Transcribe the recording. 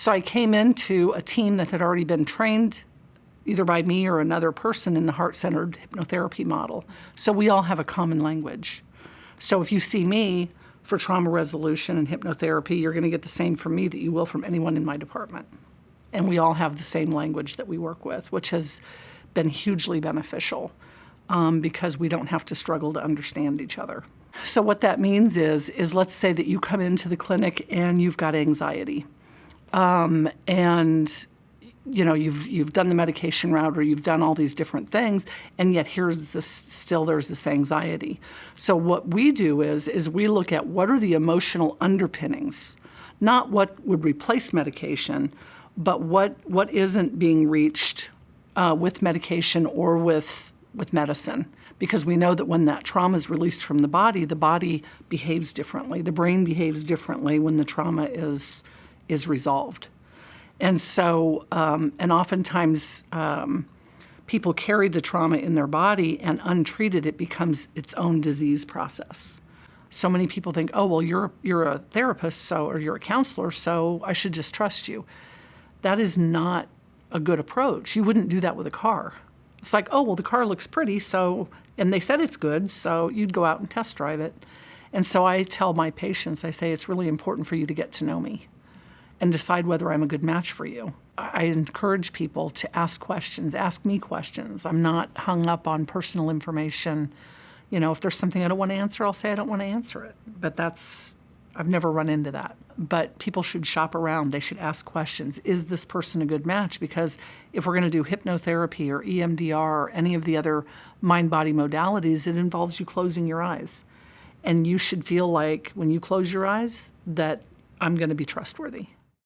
So I came into a team that had already been trained either by me or another person in the heart-centered hypnotherapy model. So we all have a common language. So if you see me for trauma resolution and hypnotherapy, you're going to get the same from me that you will from anyone in my department. And we all have the same language that we work with, which has been hugely beneficial because we don't have to struggle to understand each other. So what that means is let's say that you come into the clinic and you've got anxiety. And you know, you've done the medication route or you've done all these different things, and yet there's this anxiety. So what we do is we look at what are the emotional underpinnings, not what would replace medication, but what isn't being reached with medication or with medicine. Because we know that when that trauma is released from the body behaves differently. The brain behaves differently when the trauma is resolved. And so, and oftentimes people carry the trauma in their body, and untreated, it becomes its own disease process. So many people think, oh, well, you're a therapist, or you're a counselor, so I should just trust you. That is not a good approach. You wouldn't do that with a car. It's like, oh, well, the car looks pretty, and they said it's good, so you'd go out and test drive it. And so I tell my patients, I say, it's really important for you to get to know me and decide whether I'm a good match for you. I encourage people to ask questions, ask me questions. I'm not hung up on personal information. You know, if there's something I don't want to answer, I'll say I don't want to answer it. But I've never run into that. But people should shop around. They should ask questions. Is this person a good match? Because if we're going to do hypnotherapy or EMDR or any of the other mind-body modalities, it involves you closing your eyes. And you should feel like when you close your eyes that I'm going to be trustworthy.